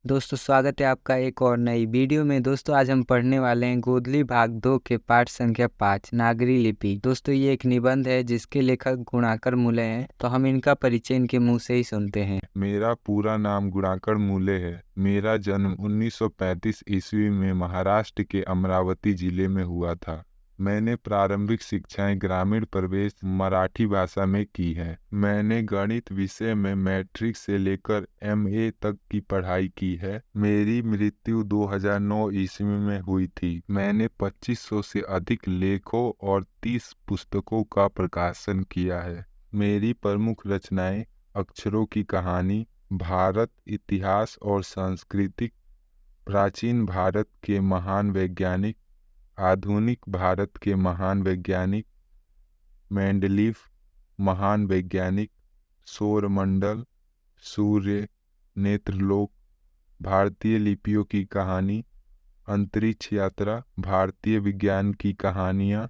दोस्तों स्वागत है आपका एक और नई वीडियो में। दोस्तों आज हम पढ़ने वाले हैं गोदली भाग 2 के पाठ संख्या 5 नागरी लिपि। दोस्तों ये एक निबंध है जिसके लेखक गुणाकर मूले हैं, तो हम इनका परिचय इनके मुंह से ही सुनते हैं। मेरा पूरा नाम गुणाकर मूले है। मेरा जन्म 1935 ईस्वी में महाराष्ट्र के अमरावती जिले में हुआ था। मैंने प्रारंभिक शिक्षाएं ग्रामीण प्रवेश मराठी भाषा में की है। मैंने गणित विषय में मैट्रिक से लेकर एमए तक की पढ़ाई की है। मेरी मृत्यु 2009 ईस्वी में हुई थी। मैंने 2500 से अधिक लेखों और 30 पुस्तकों का प्रकाशन किया है। मेरी प्रमुख रचनाएं अक्षरों की कहानी, भारत इतिहास और सांस्कृतिक, प्राचीन भारत के महान वैज्ञानिक, आधुनिक भारत के महान वैज्ञानिक, मेंडलीफ महान वैज्ञानिक, सौरमंडल, सूर्य, नेत्रलोक, भारतीय लिपियों की कहानी, अंतरिक्ष यात्रा, भारतीय विज्ञान की कहानियाँ,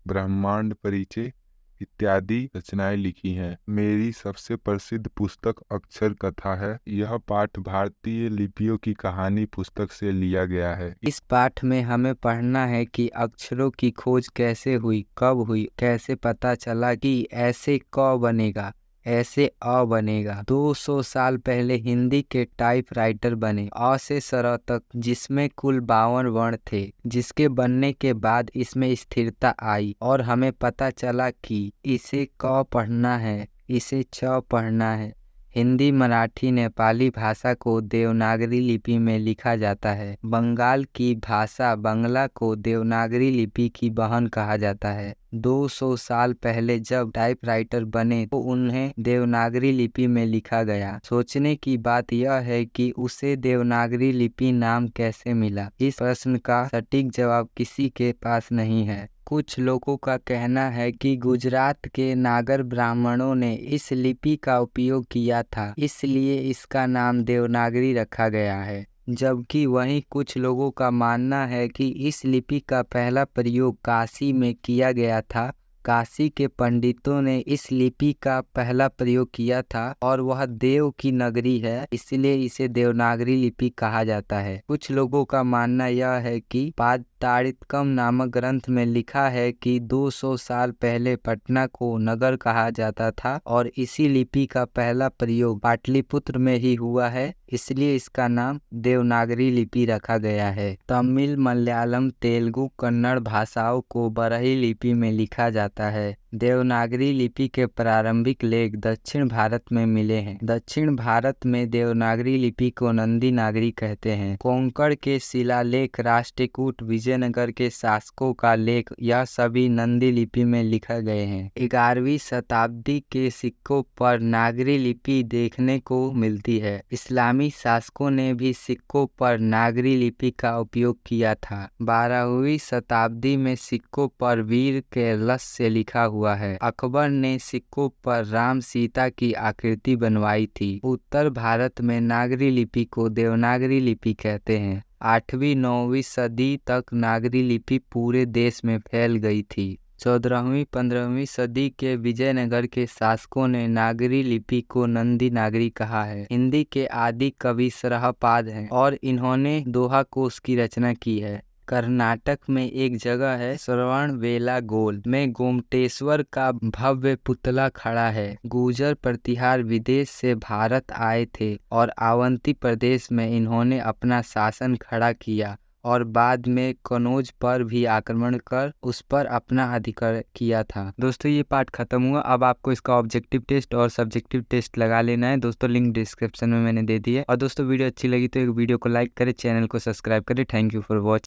ब्रह्मांड परिचय इत्यादि रचनाएं लिखी हैं। मेरी सबसे प्रसिद्ध पुस्तक अक्षर कथा है। यह पाठ भारतीय लिपियों की कहानी पुस्तक से लिया गया है। इस पाठ में हमें पढ़ना है कि अक्षरों की खोज कैसे हुई, कब हुई, कैसे पता चला कि ऐसे क बनेगा, ऐसे अ बनेगा। 200 साल पहले हिंदी के टाइपराइटर बने, अ से स तक, जिसमें कुल 52 वर्ण थे, जिसके बनने के बाद इसमें स्थिरता आई और हमें पता चला कि इसे क पढ़ना है, इसे छ पढ़ना है। हिंदी, मराठी, नेपाली भाषा को देवनागरी लिपि में लिखा जाता है। बंगाल की भाषा बांग्ला को देवनागरी लिपि की बहन कहा जाता है। 200 साल पहले जब टाइपराइटर बने तो उन्हें देवनागरी लिपि में लिखा गया। सोचने की बात यह है कि उसे देवनागरी लिपि नाम कैसे मिला। इस प्रश्न का सटीक जवाब किसी के पास नहीं है। कुछ लोगों का कहना है कि गुजरात के नागर ब्राह्मणों ने इस लिपि का उपयोग किया था, इसलिए इसका नाम देवनागरी रखा गया है। जबकि वहीं कुछ लोगों का मानना है कि इस लिपि का पहला प्रयोग काशी में किया गया था। काशी के पंडितों ने इस लिपि का पहला प्रयोग किया था और वह देव की नगरी है, इसलिए इसे देवनागरी लिपि कहा जाता है। कुछ लोगों का मानना यह है कि पाताड़ितकम नामक ग्रंथ में लिखा है कि 200 साल पहले पटना को नगर कहा जाता था और इसी लिपि का पहला प्रयोग पाटलिपुत्र में ही हुआ है, इसलिए इसका नाम देवनागरी लिपि रखा गया है। तमिल, मलयालम, तेलुगु, कन्नड़ भाषाओं को बरही लिपि में लिखा जाता है। देवनागरी लिपि के प्रारंभिक लेख दक्षिण भारत में मिले हैं। दक्षिण भारत में देवनागरी लिपि को नंदी नागरी कहते हैं। कोंकण के शिलालेख, राष्ट्रकूट, विजयनगर के शासकों का लेख, यह सभी नंदी लिपि में लिखे गए हैं। 11वीं शताब्दी के सिक्कों पर नागरी लिपि देखने को मिलती है। इस्लामी शासकों ने भी सिक्कों पर नागरी लिपि का उपयोग किया था। 12वीं शताब्दी में सिक्कों पर वीर के लस से लिखा हुआ है। अकबर ने सिक्कों पर राम सीता की आकृति बनवाई थी। उत्तर भारत में नागरी लिपि को देवनागरी लिपि कहते हैं। 8वीं 9वीं सदी तक नागरी लिपि पूरे देश में फैल गई थी। 14वीं 15वीं सदी के विजयनगर के शासकों ने नागरी लिपि को नंदी नागरी कहा है। हिंदी के आदि कवि सरहपाद हैं और इन्होंने दोहा कोश की रचना की है। कर्नाटक में एक जगह है श्रवणबेलागोल में गोमटेश्वर का भव्य पुतला खड़ा है। गुर्जर प्रतिहार विदेश से भारत आए थे और अवंती प्रदेश में इन्होंने अपना शासन खड़ा किया और बाद में कनौज पर भी आक्रमण कर उस पर अपना अधिकार किया था। दोस्तों ये पाठ खत्म हुआ। अब आपको इसका ऑब्जेक्टिव टेस्ट और सब्जेक्टिव टेस्ट लगा लेना है। दोस्तों लिंक डिस्क्रिप्शन में मैंने दे दी है। और दोस्तों वीडियो अच्छी लगी तो एक वीडियो को लाइक करें, चैनल को सब्सक्राइब करें। Thank you for watching.